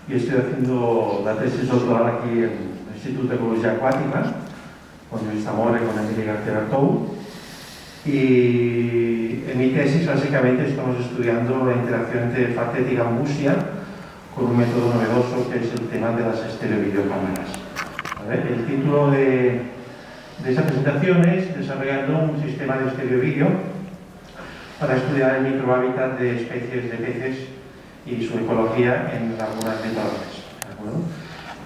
y estoy haciendo la tesis doctoral aquí en el Instituto de Ecología Acuática con Luis Zamora y con Emilio García Bertou. Y en mi tesis básicamente estamos estudiando la interacción entre FATET y Gambusia con un método novedoso que es el tema de las estereovideocámaras. ¿Vale? El título de esa presentación es Desarrollando un sistema de estereovideo para estudiar el microhábitat de especies de peces y su ecología en lagunas litorales. ¿De acuerdo?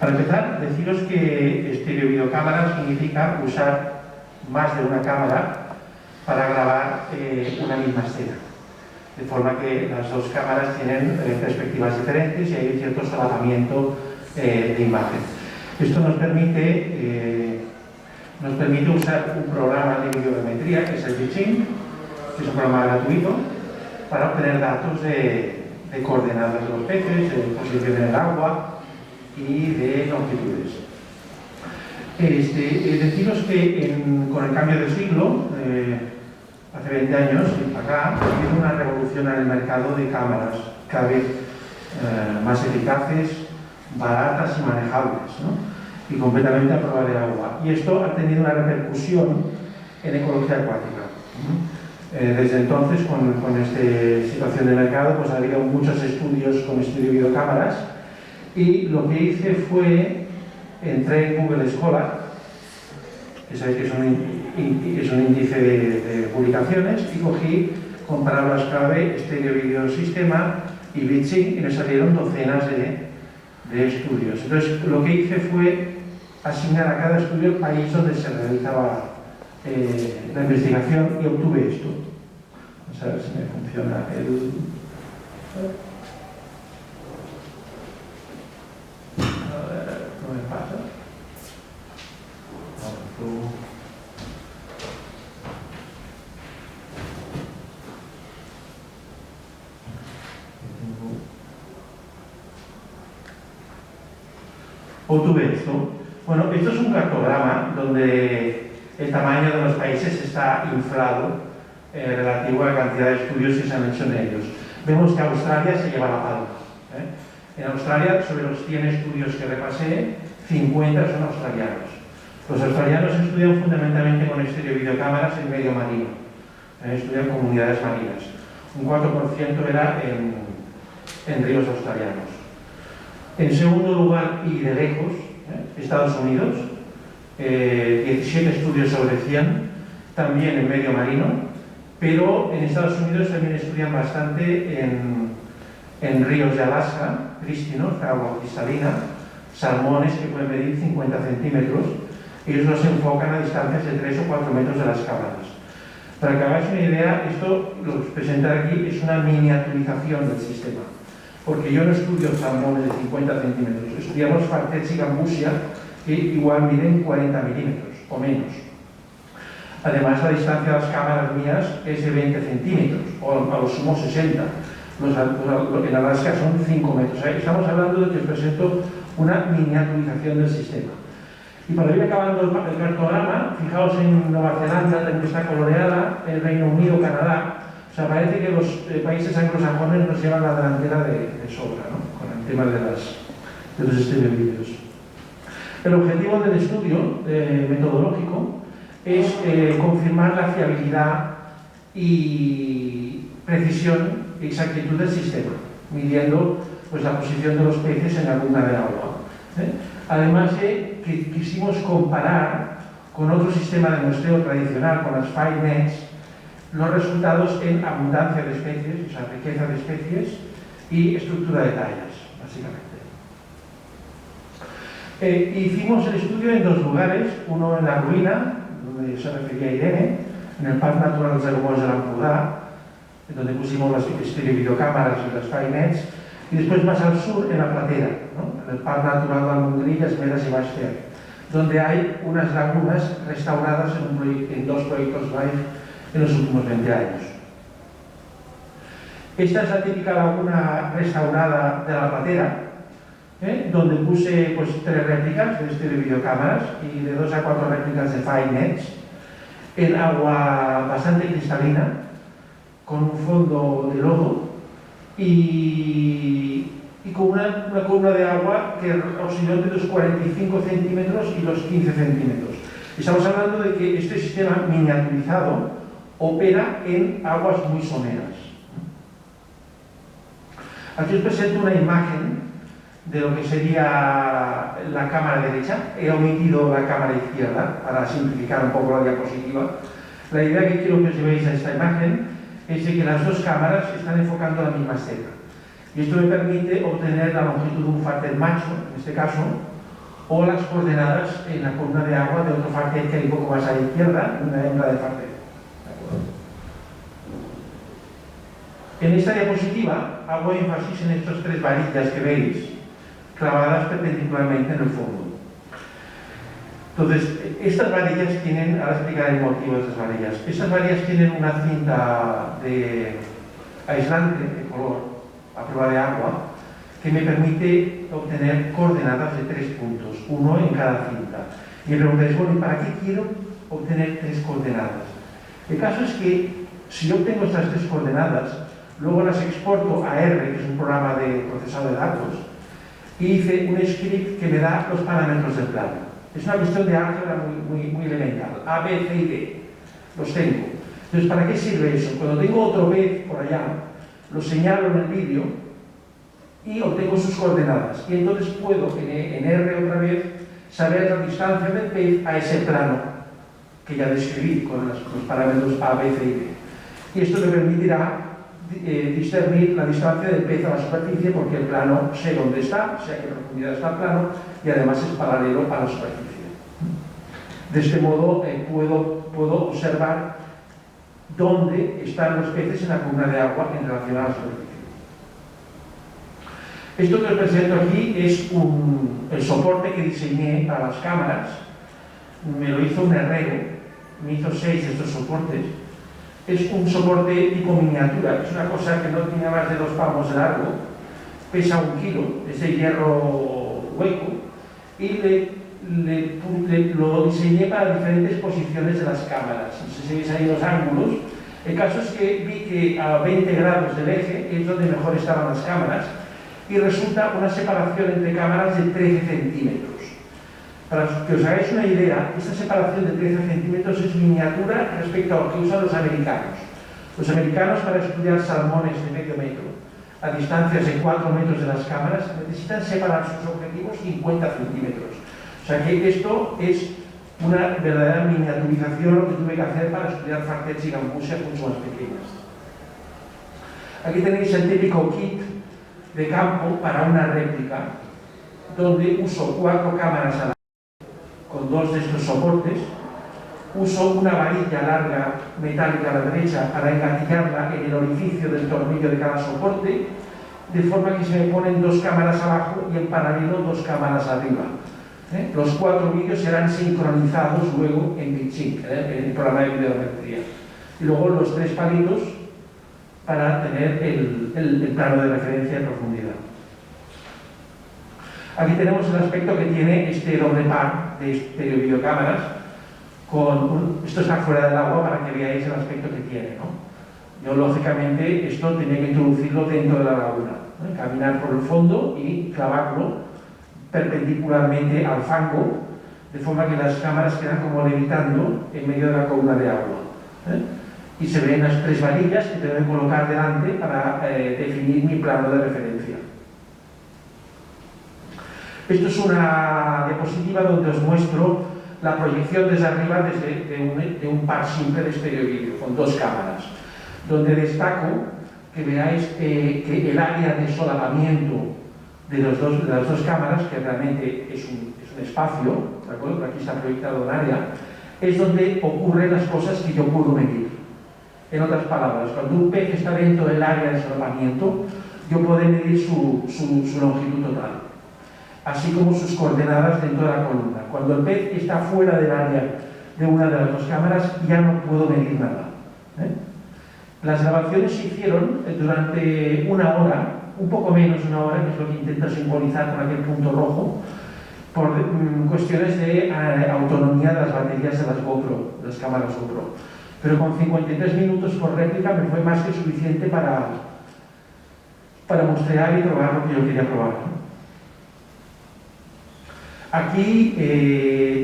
Para empezar, deciros que estereovideocámara significa usar más de una cámara para grabar una misma escena. De forma que las dos cámaras tienen perspectivas diferentes y hay cierto solapamiento de imagen. Esto nos permite usar un programa de videometría que es el Viching, que es un programa gratuito, para obtener datos de coordenadas de los peces, de posición en el agua y de longitudes. Deciros que con el cambio de siglo, hace 20 años y acá, ha habido una revolución en el mercado de cámaras cada vez más eficaces, baratas y manejables, ¿no? Y completamente a prueba de agua. Y esto ha tenido una repercusión en ecología acuática. Desde entonces, con esta situación de mercado, pues ha habido muchos estudios con estereovideocámaras y lo que hice fue, entré en Google Scholar, que sabéis que es un índice de publicaciones, y cogí con palabras clave estereovideosistema y Viching y me salieron docenas de estudios. Entonces, lo que hice fue asignar a cada estudio el país donde se realizaba la investigación y obtuve esto. Vamos a ver si me funciona el... A ver, ¿cómo me pasa? Obtuve esto. Bueno, esto es un cartograma donde el tamaño de los países está inflado relativo a la cantidad de estudios que se han hecho en ellos. Vemos que Australia se lleva la palma. En Australia, sobre los 100 estudios que repasé, 50 son australianos. Los australianos estudian fundamentalmente con estereovideocámaras en medio marino. Estudian comunidades marinas. Un 4% era en ríos australianos. En segundo lugar, y de lejos, Estados Unidos, 17 estudios sobre 100, también en medio marino, pero en Estados Unidos también estudian bastante en ríos de Alaska, prístinos, de agua cristalina, salmones que pueden medir 50 centímetros. Ellos los enfocan a distancias de 3 o 4 metros de las cámaras. Para que hagáis una idea, esto, lo que os presentaré aquí, es una miniaturización del sistema. Porque yo no estudio salmones de 50 centímetros, estudiamos Fartets y Gambusia, que igual miden 40 milímetros o menos. Además, la distancia de las cámaras mías es de 20 centímetros, o a lo sumo 60. En Alaska son 5 metros. Estamos hablando de que os presento una miniaturización del sistema. Y para ir acabando el cartograma, fijaos en Nueva Zelanda, también está coloreada, el Reino Unido, Canadá. O sea, parece que los países anglosajones nos llevan la delantera de sobra, ¿no? Con el tema de los estereovideos. El objetivo del estudio metodológico es confirmar la fiabilidad y precisión y exactitud del sistema, midiendo pues, la posición de los peces en la laguna del agua. Además, quisimos comparar con otro sistema de muestreo tradicional, con las fine nets, los resultados en abundancia de especies, o sea, riqueza de especies y estructura de tallas, básicamente. Hicimos el estudio en dos lugares, uno en la ruina, donde se refería Irene, en el Parc Natural dels Aiguamolls de l'Empordà, donde pusimos las estereovideocámaras y las fine nets, y después más al sur, en la Platera, ¿no? En el Parc Natural del Montgrí, Las Medes y Baix Ter, donde hay unas lagunas restauradas en dos proyectos LIFE en los últimos 20 años. Esta es la típica laguna restaurada de la Platera, donde puse pues, 3 réplicas de estereovideocámaras y de 2 a 4 réplicas de fine nets en agua bastante cristalina, con un fondo de lodo y y con una columna de agua que osciló entre los 45 centímetros y los 15 centímetros. Estamos hablando de que este sistema miniaturizado opera en aguas muy someras. Aquí os presento una imagen de lo que sería la cámara derecha. He omitido la cámara izquierda para simplificar un poco la diapositiva. La idea que quiero que os llevéis a esta imagen es de que las dos cámaras están enfocando la misma escena. Y esto me permite obtener la longitud de un fárter macho, en este caso, o las coordenadas en la columna de agua de otro fárter que hay un poco más a la izquierda, una hembra de fárter. En esta diapositiva hago énfasis en estas tres varillas que veis, clavadas perpendicularmente en el fondo. Entonces, estas varillas tienen, ahora explicaré el motivo de estas varillas, estas varillas tienen una cinta de aislante de color a prueba de agua que me permite obtener coordenadas de 3 puntos, uno en cada cinta. Y me preguntáis, bueno, ¿y para qué quiero obtener 3 coordenadas? El caso es que si yo obtengo estas 3 coordenadas, luego las exporto a R, que es un programa de procesado de datos, y hice un script que me da los parámetros del plano. Es una cuestión de álgebra muy elemental. A, B, C y D. Los tengo. Entonces, ¿para qué sirve eso? Cuando tengo otro pez por allá, lo señalo en el vídeo y obtengo sus coordenadas. Y entonces puedo, en R otra vez, saber la distancia del pez a ese plano que ya describí con los parámetros A, B, C y D. Y esto me permitirá discernir la distancia del pez a la superficie, porque el plano sé dónde está, sé a qué profundidad está el plano, y además es paralelo a la superficie. De este modo puedo observar dónde están los peces en la columna de agua en relación a la superficie. Esto que os presento aquí es el soporte que diseñé para las cámaras. Me lo hizo un herrero, me hizo 6 de estos soportes. Es un soporte tipo miniatura, es una cosa que no tiene más de 2 palmos de largo, pesa 1 kilo, es de hierro hueco, y lo diseñé para diferentes posiciones de las cámaras. No sé si veis ahí los ángulos. El caso es que vi que a 20 grados del eje es donde mejor estaban las cámaras, y resulta una separación entre cámaras de 13 centímetros. Para que os hagáis una idea, esta separación de 13 centímetros es miniatura respecto a lo que usan los americanos. Los americanos, para estudiar salmones de medio metro a distancias de 4 metros de las cámaras, necesitan separar sus objetivos 50 centímetros. O sea que esto es una verdadera miniaturización lo que tuve que hacer para estudiar fárters y gambusias mucho más pequeñas. Aquí tenéis el típico kit de campo para una réplica, donde uso 4 cámaras a la con 2 de estos soportes, uso una varilla larga metálica a la derecha para engatillarla en el orificio del tornillo de cada soporte, de forma que se me ponen 2 cámaras abajo y en paralelo 2 cámaras arriba. Los 4 vídeos serán sincronizados luego en BitSync, en el programa de videometría. Y luego los 3 palitos para tener el plano de referencia de profundidad. Aquí tenemos el aspecto que tiene este doble par de videocámaras. Esto está fuera del agua para que veáis el aspecto que tiene, ¿no? Yo, lógicamente, esto tenía que introducirlo dentro de la laguna, ¿no? Caminar por el fondo y clavarlo perpendicularmente al fango, de forma que las cámaras quedan como levitando en medio de la columna de agua. Y se ven las 3 varillas que tengo que colocar delante para definir mi plano de referencia. Esto es una diapositiva donde os muestro la proyección desde arriba de un par simple de estéreo-vídeo con 2 cámaras, donde destaco que veáis que el área de solapamiento de las dos cámaras, que realmente es un espacio, ¿de acuerdo? Aquí está proyectado un área, es donde ocurren las cosas que yo puedo medir. En otras palabras, cuando un pez está dentro del área de solapamiento, yo puedo medir su longitud total, así como sus coordenadas dentro de la columna. Cuando el pez está fuera del área de una de las 2 cámaras, ya no puedo medir nada. Las grabaciones se hicieron durante 1 hora, un poco menos de 1 hora, que es lo que intento simbolizar con aquel punto rojo, por cuestiones de autonomía de las baterías de las GoPro, de las cámaras GoPro. Pero con 53 minutos por réplica me fue más que suficiente para para mostrar y probar lo que yo quería probar, ¿no? Aquí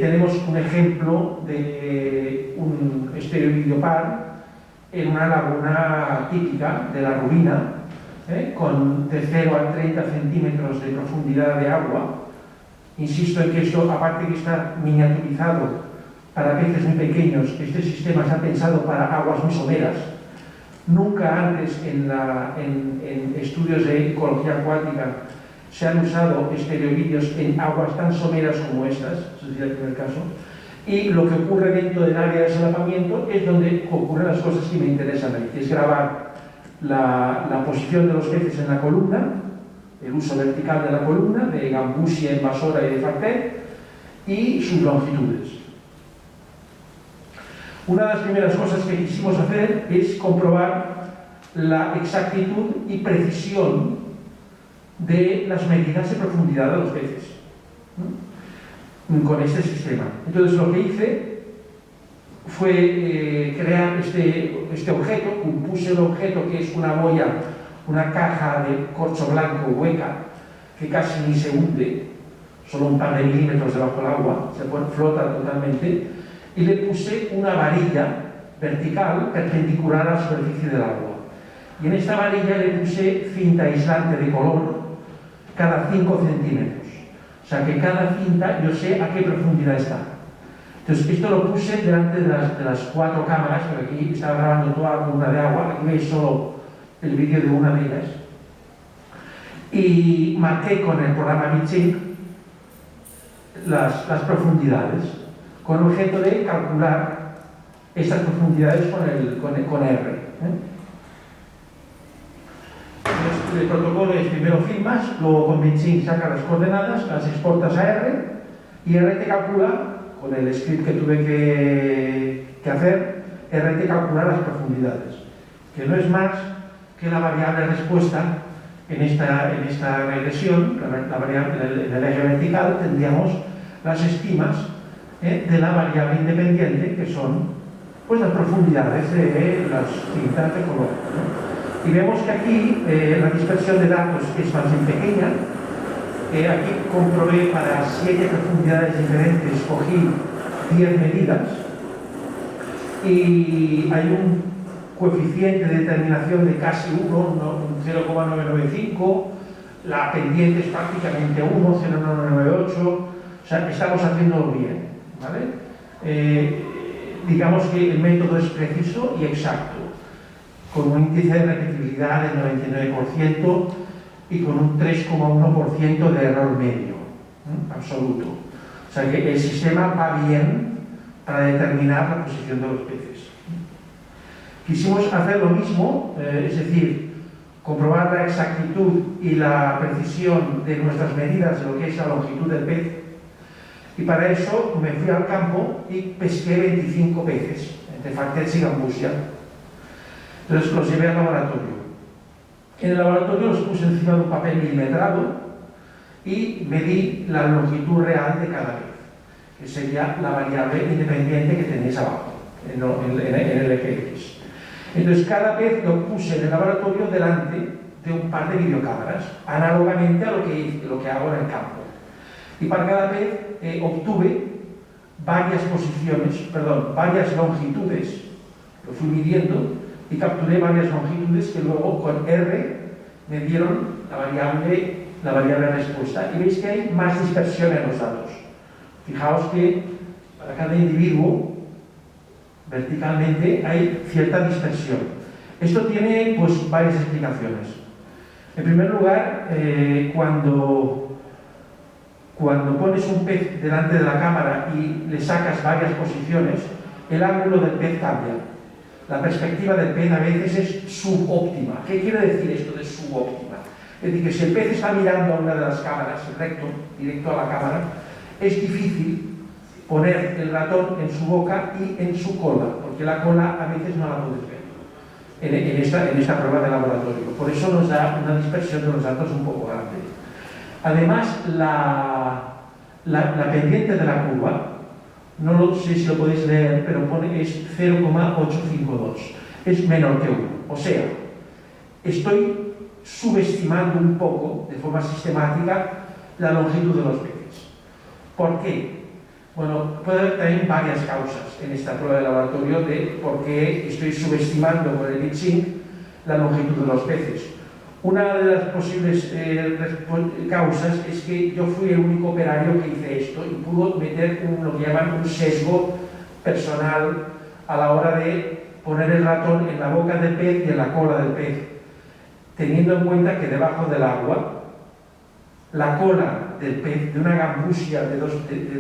tenemos un ejemplo de un estereovideopar en una laguna típica de la Rubina, con de 0 a 30 centímetros de profundidad de agua. Insisto en que esto, aparte de que está miniaturizado para peces muy pequeños, este sistema se ha pensado para aguas muy someras. Nunca antes en estudios de ecología acuática se han usado estereovídeos en aguas tan someras como estas, es decir, el primer caso. Y lo que ocurre dentro del área de solapamiento es donde ocurren las cosas que me interesan ahí, que es grabar la posición de los peces en la columna, el uso vertical de la columna, de gambusia, invasora y de fartet, y sus longitudes. Una de las primeras cosas que quisimos hacer es comprobar la exactitud y precisión de las medidas de profundidad de los peces, ¿no? Con este sistema. Entonces lo que hice fue crear este objeto, compuse el objeto que es una boya, una caja de corcho blanco hueca que casi ni se hunde, solo un par de milímetros debajo del agua, flota totalmente, y le puse una varilla vertical perpendicular a la superficie del agua. Y en esta varilla le puse cinta aislante de color cada 5 centímetros. O sea que cada cinta yo sé a qué profundidad está. Entonces esto lo puse delante de las 4 cámaras, porque aquí estaba grabando toda la columna de agua, aquí veis solo el vídeo de una de ellas. Y marqué con el programa Michink las profundidades, con el objeto de calcular estas profundidades con R. Entonces, el protocolo es: primero filmas, luego con Michink sacas las coordenadas, las exportas a R, y R te calcula, con el script que tuve que hacer, R te calcula las profundidades, que no es más que la variable respuesta en esta regresión. La variable, en el eje vertical tendríamos las estimas de la variable independiente, que son pues las profundidades de las cintas de color, ¿no? Y vemos que aquí la dispersión de datos es más bien pequeña. Aquí comprobé para 7 profundidades diferentes, cogí 10 medidas y hay un coeficiente de determinación de casi 1, un 0,995, la pendiente es prácticamente 1, 0,998, o sea, estamos haciéndolo bien, ¿vale? Digamos que el método es preciso y exacto, con un índice de repetibilidad del 99% y con un 3,1% de error medio, absoluto. O sea que el sistema va bien para determinar la posición de los peces. Quisimos hacer lo mismo, es decir, comprobar la exactitud y la precisión de nuestras medidas de lo que es la longitud del pez, y para eso me fui al campo y pesqué 25 peces, entre fartets y gambusia. Entonces los llevé al laboratorio. En el laboratorio los puse encima de un papel milimetrado y medí la longitud real de cada pez, que sería la variable independiente que tenéis abajo, en el eje X. Entonces cada pez lo puse en el laboratorio delante de un par de videocámaras, análogamente a lo que hago en el campo. Y para cada pez obtuve varias longitudes, lo fui midiendo y capturé varias longitudes que luego con R me dieron la variable respuesta. Y veis que hay más dispersión en los datos. Fijaos que para cada individuo verticalmente hay cierta dispersión. Esto tiene pues varias explicaciones. En primer lugar, cuando pones un pez delante de la cámara y le sacas varias posiciones, el ángulo del pez cambia. La perspectiva del pez a veces es subóptima. ¿Qué quiere decir esto de subóptima? Es decir, que si el pez está mirando a una de las cámaras, directo a la cámara, es difícil poner el ratón en su boca y en su cola, porque la cola a veces no la puedes ver en esta prueba de laboratorio. Por eso nos da una dispersión de los datos un poco grande. Además, la pendiente de la curva, no sé si lo podéis leer, pero es 0,852, es menor que 1. O sea, estoy subestimando un poco, de forma sistemática, la longitud de los peces. ¿Por qué? Bueno, puede haber también varias causas en esta prueba de laboratorio de por qué estoy subestimando con el ICHINC la longitud de los peces. Una de las posibles causas es que yo fui el único operario que hice esto y pudo meter lo que llaman un sesgo personal a la hora de poner el ratón en la boca del pez y en la cola del pez, teniendo en cuenta que debajo del agua la cola del pez, de una gambusia de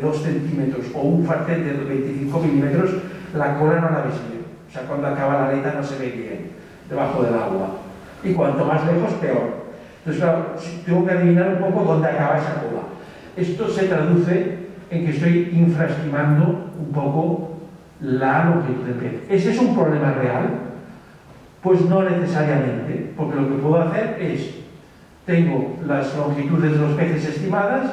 2 centímetros o un fartet de 25 milímetros, la cola no la ves bien. O sea, cuando acaba la aleta no se ve bien debajo del agua. Y cuanto más lejos, peor. Entonces, claro, tengo que adivinar un poco dónde acaba esa cola. Esto se traduce en que estoy infraestimando un poco la longitud del pez. ¿Ese es un problema real? Pues no necesariamente, porque lo que puedo hacer es, tengo las longitudes de los peces estimadas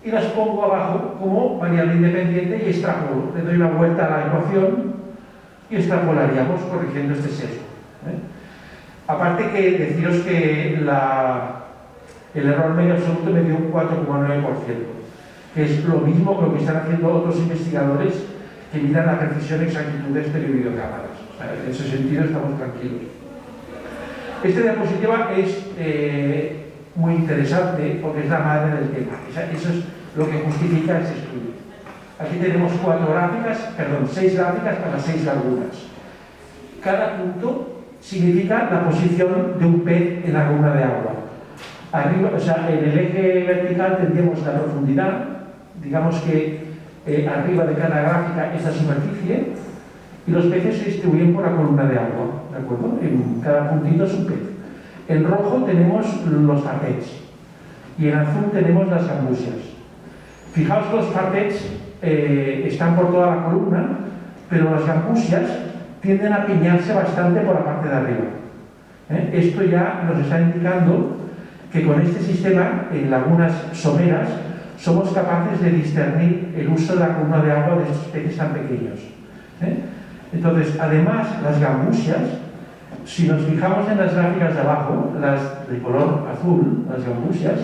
y las pongo abajo como variable independiente y extrapolo. Le doy una vuelta a la ecuación y extrapolaríamos corrigiendo este sesgo. Aparte que deciros que el error medio absoluto me dio un 4,9%, que es lo mismo que lo que están haciendo otros investigadores que miran la precisión y exactitud de estereovideocámaras. O sea, en ese sentido estamos tranquilos. Esta diapositiva es muy interesante porque es la madre del tema. Eso es lo que justifica ese estudio. Aquí tenemos 6 gráficas para 6 lagunas. Cada punto significa la posición de un pez en la laguna de agua. Arriba, o sea, en el eje vertical tendríamos la profundidad, digamos que arriba de cada gráfica es la superficie, y los peces se distribuyen por la columna de agua, ¿de acuerdo? En cada puntito es un pez. En rojo tenemos los fartets y en azul tenemos las gambusias. Fijaos que los fartets están por toda la columna, pero las gambusias tienden a piñarse bastante por la parte de arriba. Esto ya nos está indicando que con este sistema, en lagunas someras, somos capaces de discernir el uso de la columna de agua de estos peces tan pequeños. Entonces, además, las gambusias, si nos fijamos en las gráficas de abajo, las de color azul, las gambusias,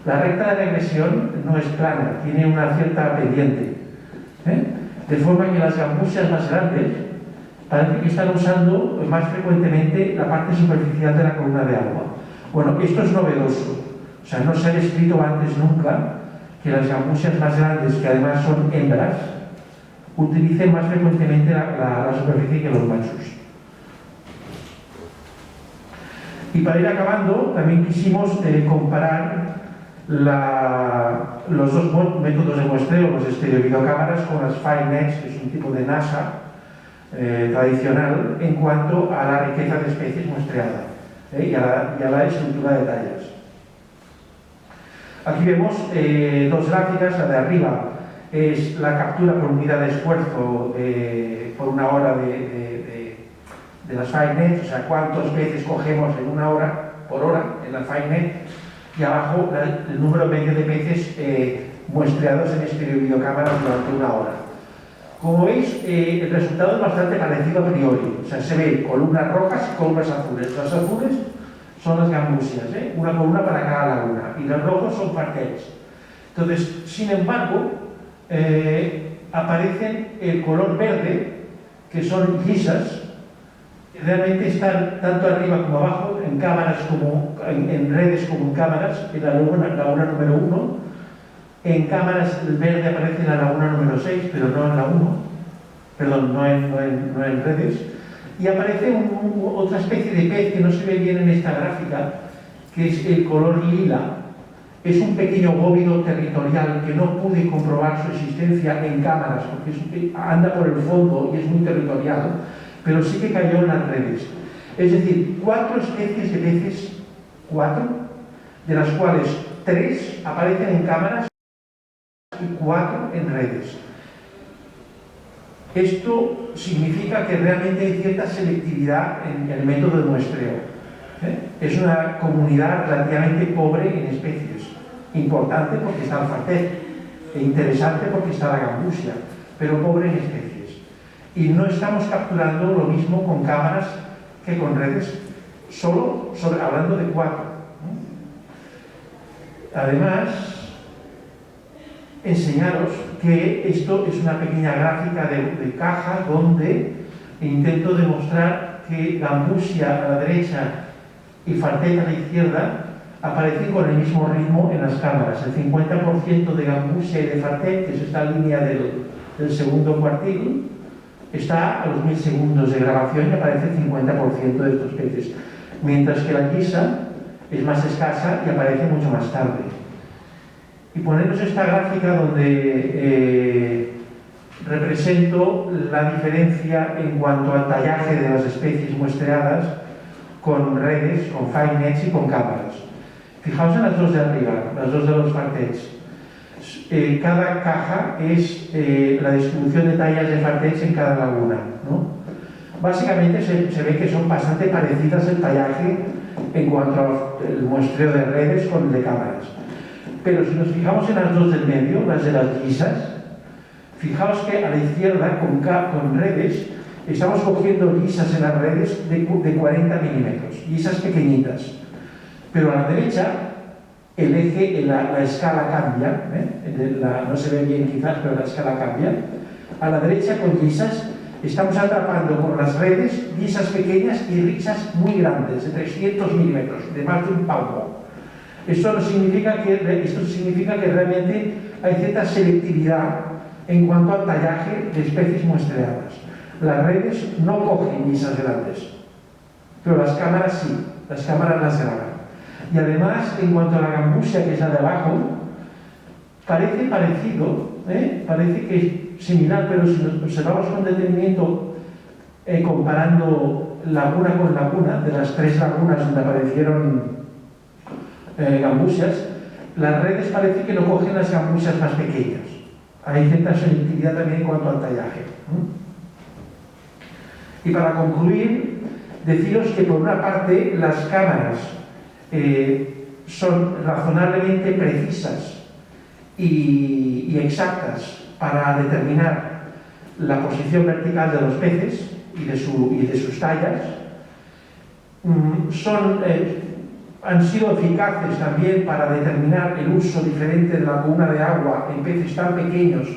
la recta de regresión no es plana, tiene una cierta pendiente. De forma que las gambusias más grandes parece que están usando más frecuentemente la parte superficial de la columna de agua. Bueno, esto es novedoso. O sea, no se ha descrito antes nunca que las gambusias más grandes, que además son hembras, utilicen más frecuentemente la superficie que los machos. Y para ir acabando, también quisimos comparar los dos métodos de muestreo, los estereovideocámaras, con las FireNets, que es un tipo de NASA tradicional, en cuanto a la riqueza de especies muestreada y a la estructura de tallas. Aquí vemos 2 gráficas. La de arriba es la captura por unidad de esfuerzo por una hora de las FireNets, o sea, cuántos peces cogemos en una hora por hora en la FireNet, y abajo el número medio de peces muestreados en estereovideocámaras durante una hora. Como veis, el resultado es bastante parecido a priori, o sea, se ven columnas rojas y columnas azules. Las azules son las gambusias, una columna para cada laguna, y los rojos son fartets. Entonces, sin embargo, aparecen el color verde, que son lisas, que realmente están tanto arriba como abajo, en cámaras como en redes como en cámaras, en la laguna número 1. En cámaras el verde aparece en la laguna número 6, pero no en la 1, perdón, no en redes. Y aparece otra especie de pez que no se ve bien en esta gráfica, que es el color lila. Es un pequeño bóvido territorial que no pude comprobar su existencia en cámaras, porque anda por el fondo y es muy territorial, pero sí que cayó en las redes. Es decir, 4 especies de peces, 4, de las cuales 3 aparecen en cámaras y 4 en redes. Esto significa que realmente hay cierta selectividad en el método de muestreo. Es una comunidad relativamente pobre en especies, importante porque está el fartet, e interesante porque está la gambusia, pero pobre en especies. Y no estamos capturando lo mismo con cámaras que con redes. hablando de 4. Además, enseñaros que esto es una pequeña gráfica de caja donde intento demostrar que Gambusia a la derecha y Fartet a la izquierda aparecen con el mismo ritmo en las cámaras. El 50% de Gambusia y de Fartet, que es esta línea del segundo cuartil, está a los 1000 segundos de grabación y aparece el 50% de estos peces. Mientras que la guisa es más escasa y aparece mucho más tarde. Y ponernos esta gráfica donde represento la diferencia en cuanto al tallaje de las especies muestreadas con redes, con fine nets y con cámaras. Fijaos en las dos de arriba, las dos de los fartets. Cada caja es la distribución de tallas de fartets en cada laguna, ¿no? Básicamente se ve que son bastante parecidas el tallaje en cuanto al muestreo de redes con el de cámaras. Pero si nos fijamos en las dos del medio, las de las guisas, fijaos que a la izquierda, con redes, estamos cogiendo guisas en las redes de 40 milímetros, guisas pequeñitas. Pero a la derecha, el eje, la escala cambia, no se ve bien quizás, pero la escala cambia. A la derecha, con guisas, estamos atrapando con las redes guisas pequeñas y risas muy grandes, de 300 milímetros, de más de un palmo. Esto significa que realmente hay cierta selectividad en cuanto al tallaje de especies muestreadas. Las redes no cogen guisas grandes, pero las cámaras sí, las cámaras las graban. Y además, en cuanto a la gambusia, que es la de abajo, parece parecido, parece que es similar, pero si nos observamos con detenimiento, comparando laguna con laguna, de las 3 lagunas donde aparecieron gambusias, las redes parece que no cogen las gambusias más pequeñas. Hay cierta selectividad también en cuanto al tallaje. Y para concluir, deciros que por una parte las cámaras son razonablemente precisas y exactas para determinar la posición vertical de los peces y de sus tallas. Han sido eficaces también para determinar el uso diferente de la columna de agua en peces tan pequeños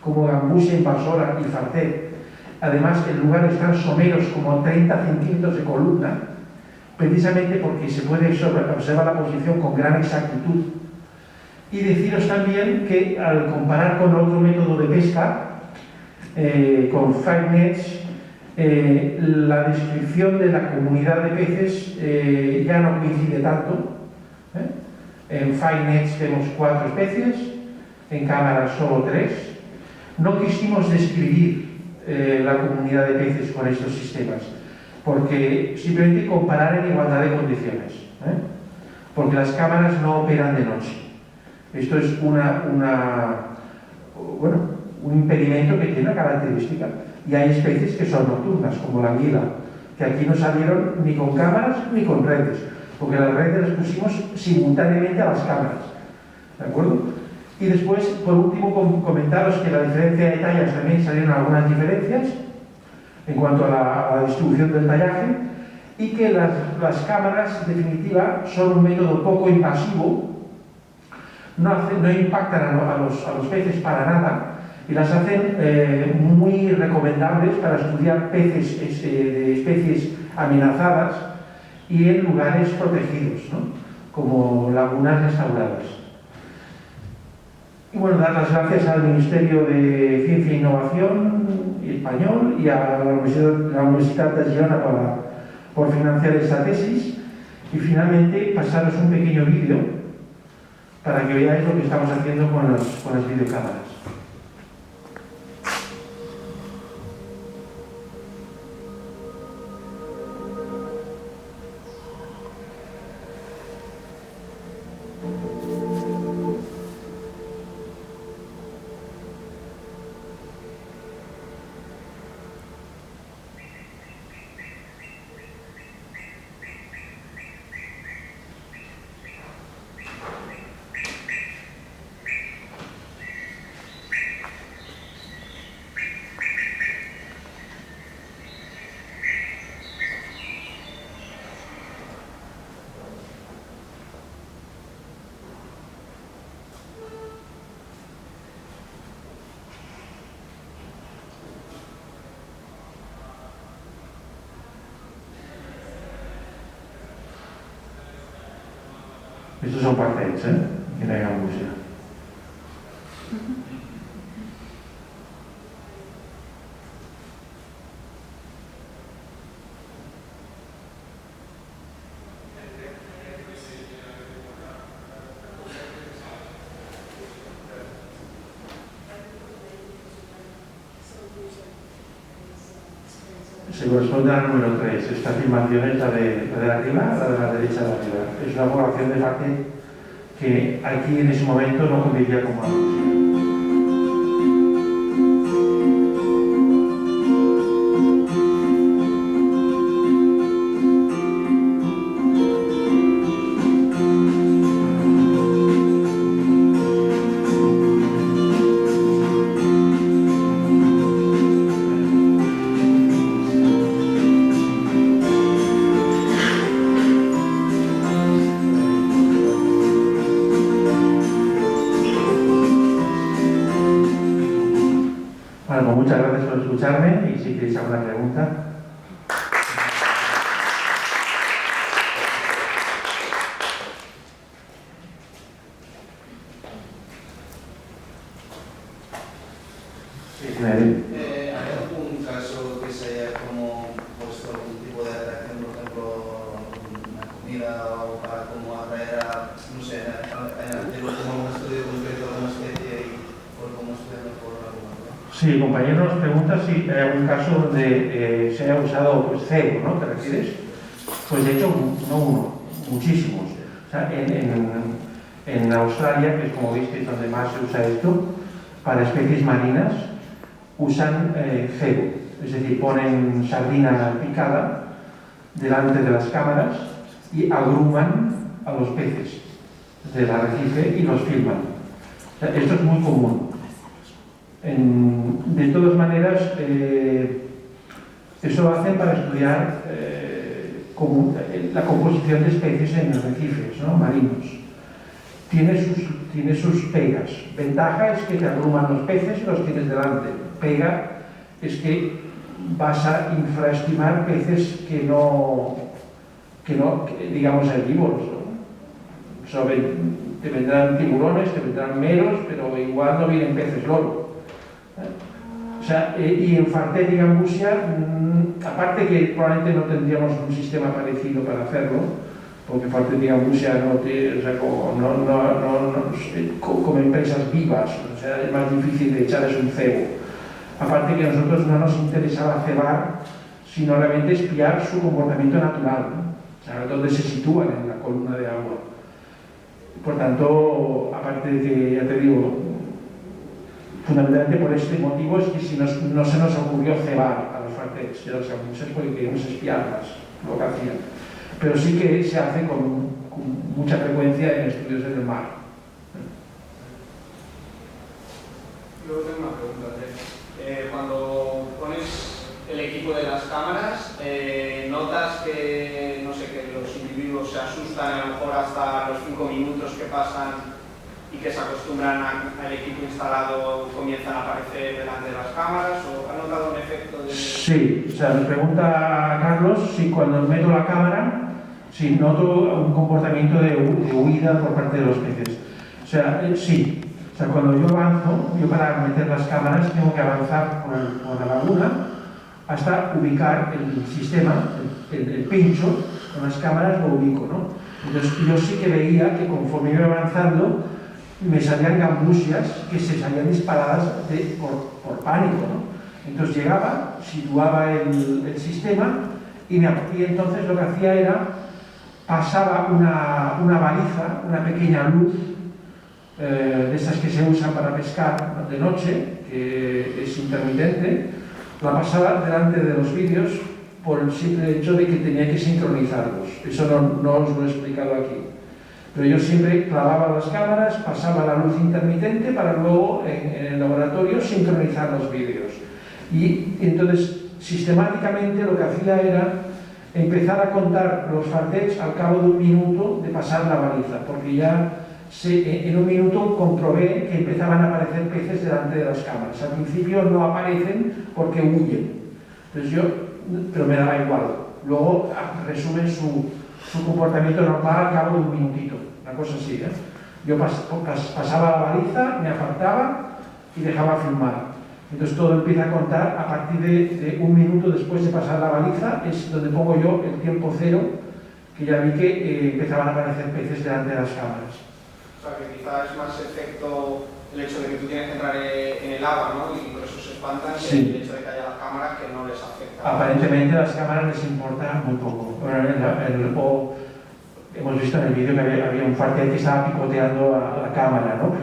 como gambusia invasora y fartet. Además, en lugares tan someros como 30 centímetros de columna, precisamente porque se puede observar la posición con gran exactitud. Y deciros también que al comparar con otro método de pesca, con fine nets, la descripción de la comunidad de peces ya no coincide tanto. En fine nets vemos 4 especies, en cámaras solo 3. No quisimos describir la comunidad de peces con estos sistemas, porque simplemente comparar en igualdad de condiciones, porque las cámaras no operan de noche. Esto es un impedimento que tiene una característica. Y hay especies que son nocturnas, como la anguila, que aquí no salieron ni con cámaras ni con redes, porque las redes las pusimos simultáneamente a las cámaras. ¿De acuerdo? Y después, por último, comentaros que la diferencia de tallas también salieron algunas diferencias en cuanto a la distribución del tallaje, y que las cámaras, en definitiva, son un método poco invasivo, no impactan a los peces para nada, y las hacen muy recomendables para estudiar peces de especies amenazadas y en lugares protegidos, ¿no? Como lagunas restauradas. Y bueno, dar las gracias al Ministerio de Ciencia e Innovación español y a la Universidad de Girona por financiar esta tesis, y finalmente pasaros un pequeño vídeo para que veáis lo que estamos haciendo con las videocámaras. Estos son partets, que no hay gambusia. Se corresponde al número 3. Esta afirmación es la de arriba, la de la derecha de arriba. Es una población de parte que aquí en ese momento no convivía con gambusia. Bueno, muchas gracias por escucharme y si queréis alguna pregunta. ¿Hay algún caso que se haya como puesto algún tipo de atracción, por ejemplo, una comida o para como atraer a, no sé, hacer como un estudio concreto de una especie y por cómo estudiarlo por alguna cosa? Sí, compañero nos pregunta si hay algún caso donde se haya usado pues, cebo, ¿no? ¿Te refieres? Pues de hecho, no uno, muchísimos. O sea, en Australia, que es como veis que es donde más se usa esto, para especies marinas usan cebo, es decir, ponen sardina picada delante de las cámaras y agruman a los peces del arrecife y los filman. O sea, esto es muy común. De todas maneras, eso lo hacen para estudiar la composición de especies en arrecifes, ¿no? Marinos. Tiene sus pegas. Ventaja es que te agruman los peces y los tienes delante. Pega es que vas a infraestimar peces que no digamos, herbívoros, ¿no? Te vendrán tiburones, te vendrán meros, pero igual no vienen peces loro. O sea, y en Fartet y Gambusia, aparte que probablemente no tendríamos un sistema parecido para hacerlo, porque Fartet y Gambusia comen presas vivas, o sea, es más difícil de echarles un cebo. Aparte que a nosotros no nos interesaba cebar, sino realmente espiar su comportamiento natural, ¿no? O sea, dónde se sitúan en la columna de agua. Por tanto, aparte de que, ya te digo, fundamentalmente por este motivo es que si no se nos ocurrió cebar a los fartets y a las gambusias porque queríamos espiarlas, lo que hacían. Pero sí que se hace con mucha frecuencia en estudios del mar. Luego tengo una pregunta, Andrés. Cuando pones el equipo de las cámaras, ¿notas que, no sé, que los individuos se asustan a lo mejor hasta los 5 minutos que pasan y que se acostumbran al equipo instalado, comienzan a aparecer delante de las cámaras? ¿O has notado un efecto de...? Sí, o sea, me pregunta Carlos si cuando meto la cámara, si noto un comportamiento de huida por parte de los peces. O sea, sí. O sea, cuando yo avanzo, yo para meter las cámaras tengo que avanzar por la laguna hasta ubicar el sistema, el pincho, con las cámaras lo ubico, ¿no? Entonces yo sí que veía que conforme iba avanzando me salían gambusias que se salían disparadas por pánico, ¿no? Entonces llegaba, situaba el sistema y entonces lo que hacía era pasaba una baliza, una pequeña luz de estas que se usan para pescar de noche, que es intermitente, la pasaba delante de los vídeos por el simple hecho de que tenía que sincronizarlos. Eso no os lo he explicado aquí. Pero yo siempre clavaba las cámaras, pasaba la luz intermitente para luego en el laboratorio sincronizar los vídeos. Y entonces sistemáticamente lo que hacía era empezar a contar los fartets al cabo de un minuto de pasar la baliza, porque ya en un minuto comprobé que empezaban a aparecer peces delante de las cámaras. Al principio no aparecen porque huyen. Entonces pero me daba igual. Luego resumen su comportamiento normal al cabo de un minutito, ¿de una cosa así, ¿eh? Yo pasaba la baliza, me apartaba y dejaba filmar. Entonces todo empieza a contar a partir de 1 minuto después de pasar la baliza, es donde pongo yo el tiempo cero, que ya vi que empezaban a aparecer peces delante de las cámaras. O sea, que quizás es más efecto el hecho de que tú tienes que entrar en el agua, ¿no? Y por eso se espantan, Sí. y el hecho de que haya las cámaras que no les afecta. Aparentemente a las cámaras les importa muy poco. Bueno, hemos visto en el vídeo que había un fartet que estaba picoteando a la cámara, ¿no?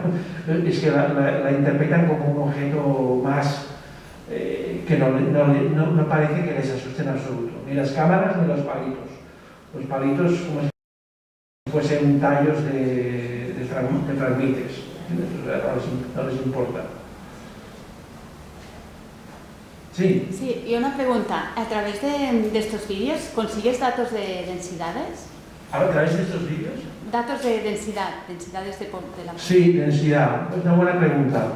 Es que la interpretan como un objeto más que no parece que les asuste en absoluto. Ni las cámaras ni los palitos. Los palitos como si fuesen tallos de fragmites. No les importa. Sí. Sí, y una pregunta. ¿A través de estos vídeos consigues datos de densidades? ¿A través de estos vídeos? Datos de densidades de la... Sí, densidad. Es una buena pregunta.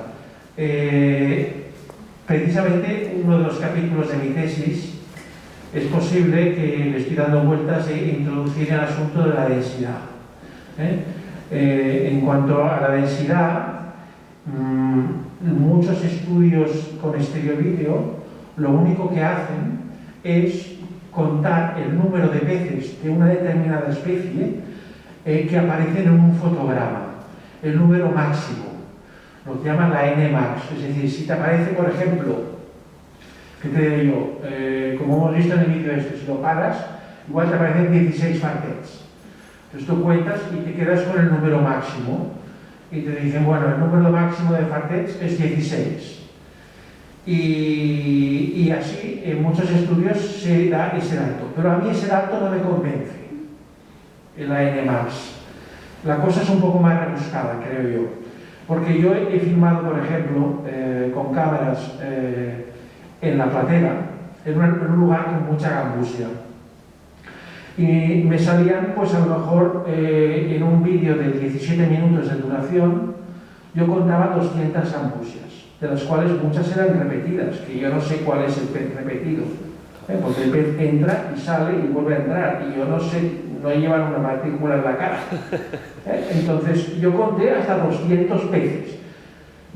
Precisamente uno de los capítulos de mi tesis es posible que le estoy dando vueltas e introducir el asunto de la densidad. En cuanto a la densidad, muchos estudios con estereovídeo lo único que hacen es contar el número de peces de una determinada especie que aparecen en un fotograma, el número máximo, lo que llaman la N-max. Es decir, si te aparece, por ejemplo, ¿qué te digo yo? Como hemos visto en el vídeo este, si lo paras, igual te aparecen 16 fartets. Entonces tú cuentas y te quedas con el número máximo y te dicen, bueno, el número máximo de fartets es 16. Y así en muchos estudios se da ese dato, pero a mí ese dato no me convence, la N-max. La cosa es un poco más rebuscada, creo yo, porque yo he filmado, por ejemplo, con cámaras en La Platera, en un lugar con mucha gambusia. Y me salían, pues a lo mejor, en un vídeo de 17 minutos de duración, yo contaba 200 gambusias, de las cuales muchas eran repetidas, que yo no sé cuál es el pez repetido, porque el pez entra y sale y vuelve a entrar, y yo no sé, no llevan una matrícula en la cara. Entonces yo conté hasta 200 peces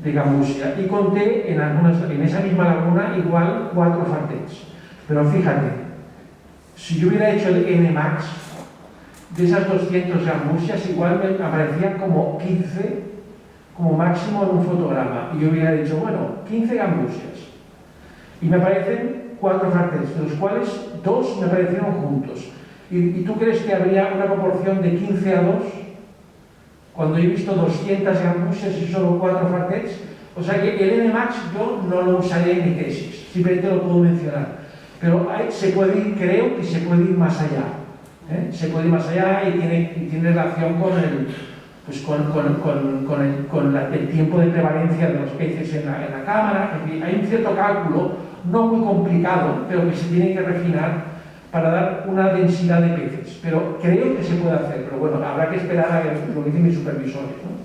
de gambusia, y conté en esa misma laguna igual 4 fartets. Pero fíjate, si yo hubiera hecho el N-max, de esas 200 gambusias igual me aparecían como 15 como máximo en un fotograma, y yo hubiera dicho, bueno, 15 gambusias, y me aparecen 4 fartets, de los cuales 2 me aparecieron juntos. ¿Y tú crees que habría una proporción de 15 a 2? Cuando he visto 200 gambusias y solo 4 fartets. O sea que el N-max yo no lo usaré en mi tesis, simplemente lo puedo mencionar. Pero se puede ir, creo que se puede ir más allá. Se puede ir más allá y tiene relación con el tiempo de prevalencia de los peces en la cámara. Es decir, hay un cierto cálculo, no muy complicado, pero que se tiene que refinar para dar una densidad de peces. Pero creo que se puede hacer, pero bueno, habrá que esperar a ver lo que dicen mis supervisores, ¿no?